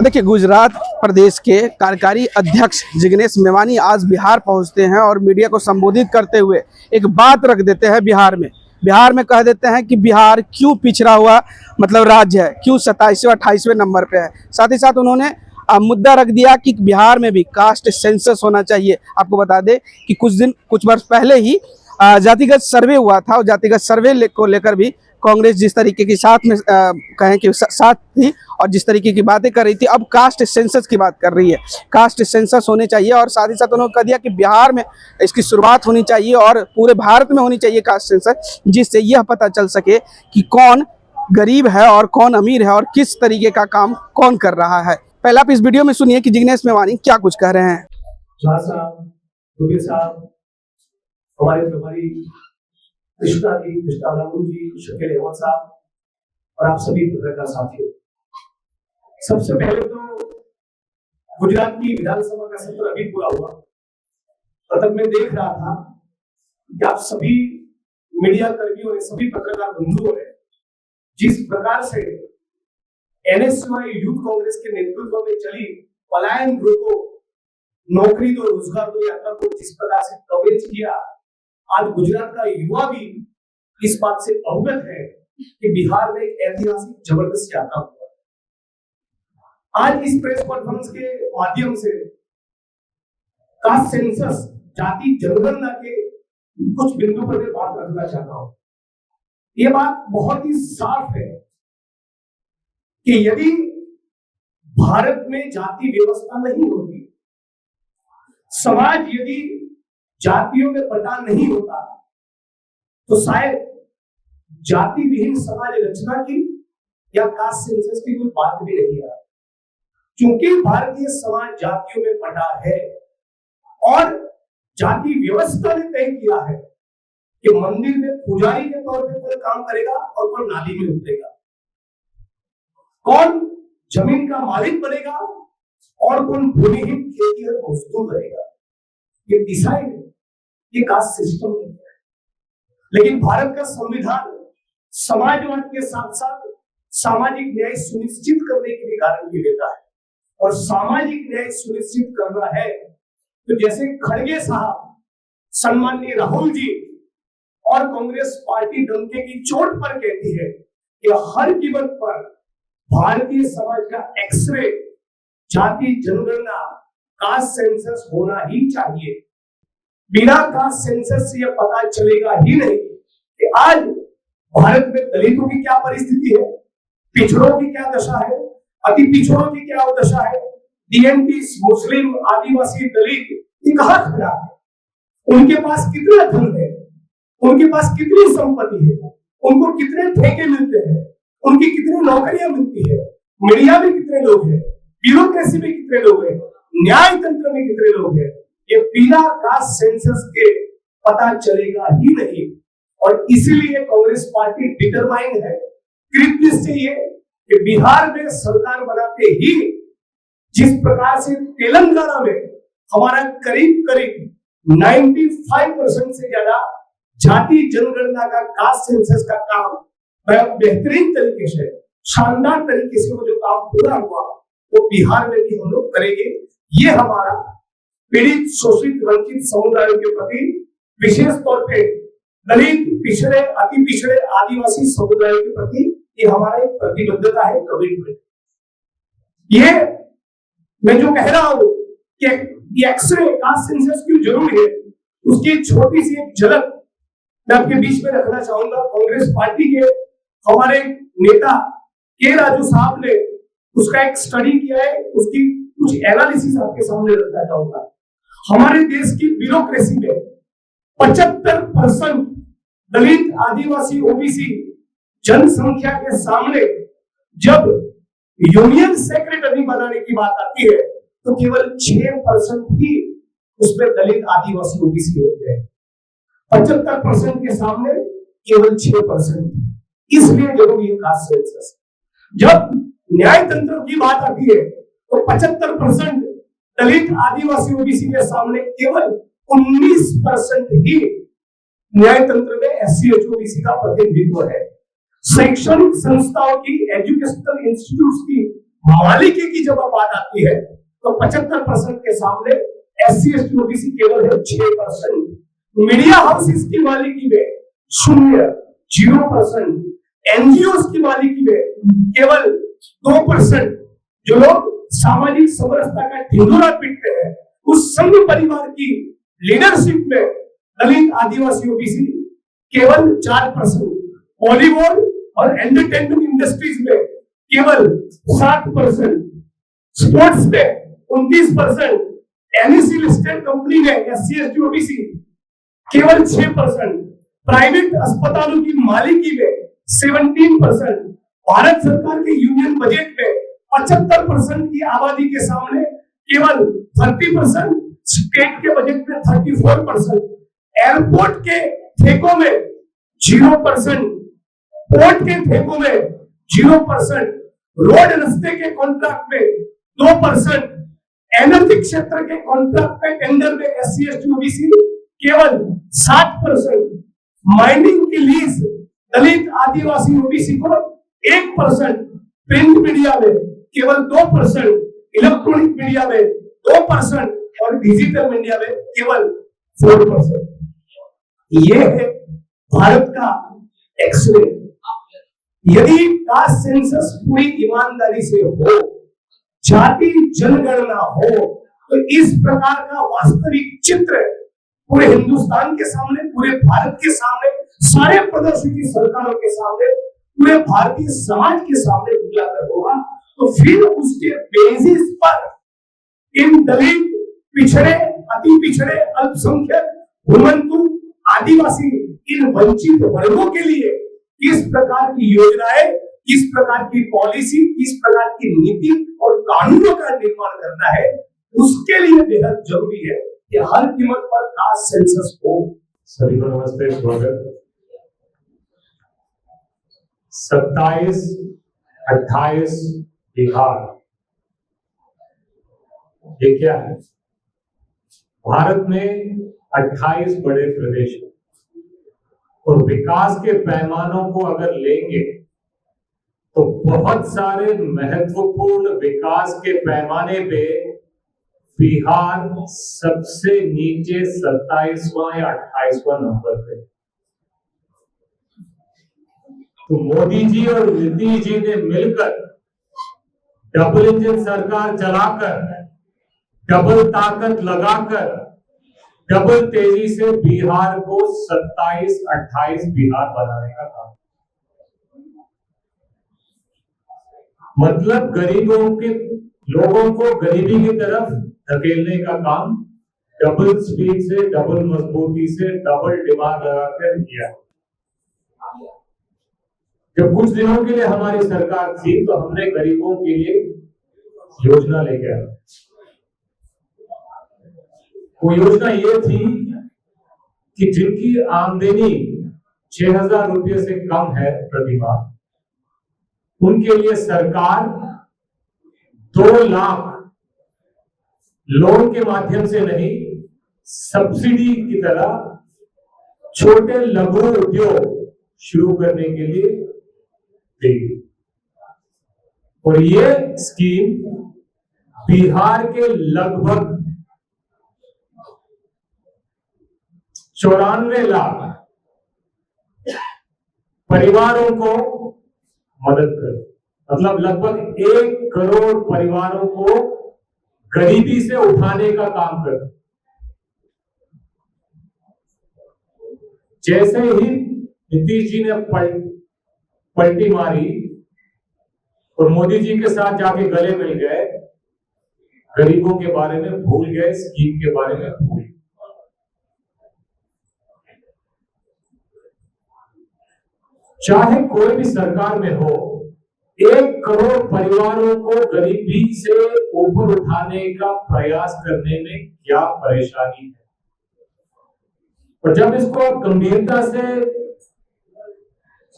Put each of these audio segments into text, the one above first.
देखिए, गुजरात प्रदेश के कार्यकारी अध्यक्ष जिग्नेश मेवानी आज बिहार पहुंचते हैं और मीडिया को संबोधित करते हुए एक बात रख देते हैं। बिहार में कह देते हैं कि बिहार क्यों पिछड़ा हुआ मतलब राज्य है, क्यों 27वें 28वें नंबर पे है। साथ ही साथ उन्होंने मुद्दा रख दिया कि बिहार में भी कास्ट सेंसस होना चाहिए। आपको बता दें कि कुछ वर्ष पहले ही जातिगत सर्वे हुआ था और जातिगत सर्वे को लेकर भी कांग्रेस जिस तरीके की साथ में कहें कि साथ थी और जिस तरीके की बातें कर रही थी, अब कास्ट सेंसस की बात कर रही है। कास्ट सेंसस होने चाहिए और साथ ही साथ उन्होंने कह दिया कि बिहार में इसकी शुरुआत होनी चाहिए और पूरे भारत में होनी चाहिए कास्ट सेंसस, जिससे यह पता चल सके कि कौन गरीब है और कौन अमीर है और किस तरीके का काम कौन कर रहा है। पहले आप इस वीडियो में सुनिए कि जिग्नेश मेवानी क्या कुछ कह रहे हैं। हमारे प्रभारी कृष्णा राहुल जी, शकील अहमद साहब और आप सभी पत्रकार साथियों, सबसे पहले तो गुजरात की विधानसभा का सत्र अभी पूरा हुआ और तब मैं देख रहा था कि आप सभी मीडिया कर्मियों ने, सभी पत्रकार बंधुओं ने जिस प्रकार से एनएसयूआई यूथ कांग्रेस के नेतृत्व में चली पलायन रोको, नौकरी दो, रोजगार दो यात्रा को जिस प्रकार से कवरेज किया, आज गुजरात का युवा भी इस बात से अवगत है कि बिहार में एक ऐतिहासिक जबरदस्त यात्रा हुआ। आज इस प्रेस कॉन्फ्रेंस के माध्यम से कास्ट सेंसस, जाति जनगणना के कुछ बिंदु पर मैं बात रखना चाहता हूं। यह बात बहुत ही साफ है कि यदि भारत में जाति व्यवस्था नहीं होती, समाज यदि जातियों में बटा नहीं होता, तो शायद जाति विहीन समाज रचना की या कास्ट सेंसस की कोई बात भी नहीं है। क्योंकि भारतीय समाज जातियों में बटा है और जाति व्यवस्था ने तय किया है कि मंदिर में पुजारी के तौर पे कौन काम करेगा और कौन नाली में उतरेगा, कौन जमीन का मालिक बनेगा और कौन भूमिहीन खेती और मजदूर करेगा। ये डिसाइड है, ये कास्ट सिस्टम नहीं है। लेकिन भारत का संविधान समाजवाद के साथ साथ सामाजिक न्याय सुनिश्चित करने की भी गारंटी देता है और सामाजिक न्याय सुनिश्चित करना है तो जैसे खड़गे साहब, सम्माननीय राहुल जी और कांग्रेस पार्टी डंके की चोट पर कहती है कि हर कीमत पर भारतीय समाज का एक्सरे, जाति जनगणना, कास्ट सेंसस होना ही चाहिए। बिना कास्ट सेंसस से यह पता चलेगा ही नहीं कि आज भारत में दलितों की क्या परिस्थिति है, पिछड़ों की क्या दशा है, अति पिछड़ों की क्या दशा है, डीएनटी, मुस्लिम, आदिवासी, दलित ये कहां खड़ा है, उनके पास कितना धन है, उनके पास कितनी संपत्ति है, उनको कितने ठेके मिलते हैं, उनकी कितनी नौकरियां मिलती है, मीडिया में कितने लोग हैं, ब्यूरोक्रेसी में कितने लोग हैं, न्याय तंत्र में कितने लोग हैं, ये बिना कास्ट सेंसस के पता चलेगा ही नहीं। और इसीलिए कांग्रेस पार्टी डिटरमाइंड है, कृतनिश्चयी है कि बिहार में सरकार बनाते ही जिस प्रकार से तेलंगाना में हमारा करीब 95% से ज्यादा जाति जनगणना का, कास्ट सेंसस का काम बेहतरीन तरीके से, शानदार तरीके से वो जो काम पूरा हुआ वो बिहार में भी हम लोग करेंगे। ये हमारा पीड़ित, शोषित, वंचित समुदायों के प्रति, विशेष तौर पे दलित, पिछड़े, अति पिछड़े, आदिवासी समुदायों के प्रति ये हमारा एक प्रतिबद्धता है, कमिटमेंट। ये मैं जो कह रहा हूं कि ये एक्सरे, कास्ट सेंसस क्यों जरूरी है, उसकी छोटी सी एक झलक मैं आपके बीच में रखना चाहूंगा। कांग्रेस पार्टी के हमारे नेता के राजू साहब ने उसका एक स्टडी किया है, उसकी कुछ एनालिसिस आपके सामने रखना चाहूंगा। हमारे देश की ब्यूरोक्रेसी में 75% दलित, आदिवासी, ओबीसी जनसंख्या के सामने जब यूनियन सेक्रेटरी बनाने की बात आती है तो केवल 6% ही उसमें दलित आदिवासी ओबीसी होते हैं। 75% के सामने केवल 6%। इसलिए जरूरी है कास्ट सेंसस। जब न्याय तंत्र की बात आती है तो 75% दलित आदिवासी ओबीसी के सामने केवल 19% ही न्याय तंत्र में एससी एसटी ओबीसी का प्रतिनिधित्व है। शैक्षणिक संस्थाओं की, एजुकेशनल इंस्टीट्यूट्स की मालिकी की जब बात आती है तो 75% के सामने एससी एसटी ओबीसी केवल है 6%। मीडिया हाउसेस की मालिकी में 0%। एनजीओ की मालिकी में केवल 2%। जो लोग सामाजिक समरसता का ढिंढोरा पीटते हैं, उस संघ परिवार की लीडरशिप में दलित आदिवासी ओबीसी केवल 4%। बॉलीवुड और एंटरटेनमेंट इंडस्ट्रीज में केवल 7%। स्पोर्ट्स में 29%। एनईसी लिस्टेड कंपनी में एससी एसटी ओबीसी केवल 6%। प्राइवेट अस्पतालों की मालिकी में 17%। भारत सरकार के यूनियन बजट में 75% की आबादी के सामने केवल 30%। स्टेट के बजट में 34%। एयरपोर्ट के ठेकों में 0%। पोर्ट के ठेकों में 0%। रोड रास्ते के कॉन्ट्रैक्ट में 2%। एनर्जी क्षेत्र के कॉन्ट्रैक्ट में टेंडर में एससी एसटी ओबीसी केवल 7%। माइनिंग की लीज दलित आदिवासी ओबीसी को 1%। प्रिंट मीडिया में केवल 2%। इलेक्ट्रॉनिक मीडिया में 2% और डिजिटल मीडिया में केवल 4%। ये है भारत का एक्सरे। यदि कास्ट सेंसस पूरी ईमानदारी से हो, जाति जनगणना हो, तो इस प्रकार का वास्तविक चित्र पूरे हिंदुस्तान के सामने, पूरे भारत के सामने, सारे प्रदेशों की सरकारों के सामने, पूरे भारतीय समाज के सामने उजागर होगा। तो फिर उसके बेसिस पर इन दलित, पिछड़े, अति पिछड़े, अल्पसंख्यक, घुमंतु, आदिवासी, इन वंचित वर्गों के लिए किस प्रकार की योजनाएं, किस प्रकार की पॉलिसी, किस प्रकार की नीति और कानूनों का निर्माण करना है, उसके लिए बेहद जरूरी है कि हर कीमत पर कास्ट सेंसस हो। सभी को नमस्ते, स्वागत। 27, 28 बिहार, ये क्या है? भारत में 28 बड़े प्रदेश हैं और विकास के पैमानों को अगर लेंगे तो बहुत सारे महत्वपूर्ण विकास के पैमाने पे बिहार सबसे नीचे 27वां या 28वां नंबर पे। तो मोदी जी और नीतीश जी ने मिलकर डबल इंजन सरकार चलाकर, डबल ताकत लगाकर, डबल तेजी से बिहार को 27, 28 बिहार बनाने का काम। मतलब गरीबों के लोगों को गरीबी की तरफ धकेलने का काम डबल स्पीड से, डबल मजबूती से, डबल दिमाग लगाकर किया। जब कुछ दिनों के लिए हमारी सरकार थी तो हमने गरीबों के लिए योजना लेके आए। वो योजना ये थी कि जिनकी आमदनी 6,000 रुपये से कम है प्रति माह, उनके लिए सरकार 2 लाख लोन के माध्यम से नहीं, सब्सिडी की तरह छोटे लघु उद्योग शुरू करने के लिए देगी। और ये स्कीम बिहार के लगभग 94 लाख परिवारों को मदद कर, मतलब लगभग 1 करोड़ परिवारों को गरीबी से उठाने का काम कर। जैसे ही नीतीश जी ने पलटी मारी और मोदी जी के साथ जाके गले मिल गए, गरीबों के बारे में भूल गए, स्कीम के बारे में भूल गए। चाहे कोई भी सरकार में हो, 1 करोड़ परिवारों को गरीबी से ऊपर उठाने का प्रयास करने में क्या परेशानी है। और जब इसको आप गंभीरता से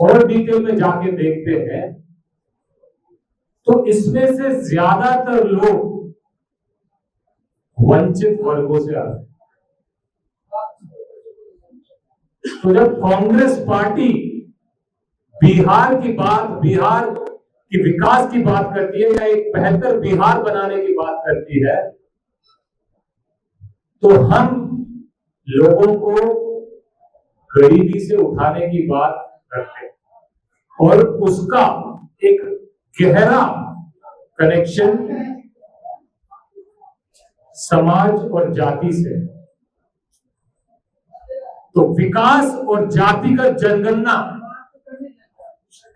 और डिटेल में जाके देखते हैं तो इसमें से ज्यादातर लोग वंचित वर्गों से आते हैं। तो जब कांग्रेस पार्टी बिहार की विकास की बात करती है या एक बेहतर बिहार बनाने की बात करती है तो हम लोगों को गरीबी से उठाने की बात करते हैं और उसका एक गहरा कनेक्शन समाज और जाति से। तो विकास और जातिगत जनगणना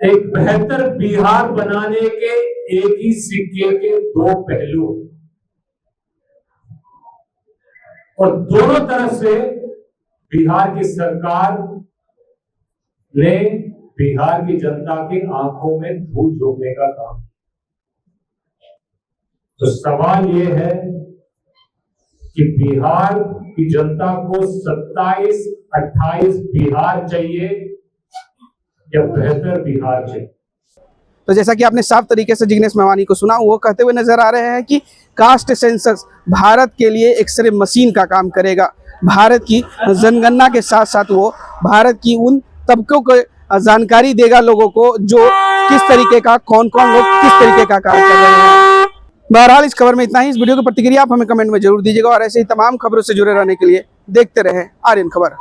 एक बेहतर बिहार बनाने के एक ही सिक्के के 2 पहलू और दोनों तरफ से बिहार की सरकार ने बिहार की जनता की आंखों में धूल झोंकने का काम। तो सवाल यह है कि बिहार की जनता को 27-28 बिहार चाहिए या बेहतर बिहार चाहिए। तो जैसा कि आपने साफ तरीके से जिग्नेश मेवानी को सुना, वो कहते हुए नजर आ रहे हैं कि कास्ट सेंसस भारत के लिए एक्सरे मशीन का काम करेगा। भारत की जनगणना के साथ साथ वो भारत की उन तबकों को जानकारी देगा लोगों को जो किस तरीके का कौन लोग किस तरीके का कार्य कर रहे हैं। बहरहाल इस खबर में इतना ही। इस वीडियो की प्रतिक्रिया आप हमें कमेंट में जरूर दीजिएगा और ऐसे ही तमाम खबरों से जुड़े रहने के लिए देखते रहें आर्यन खबर।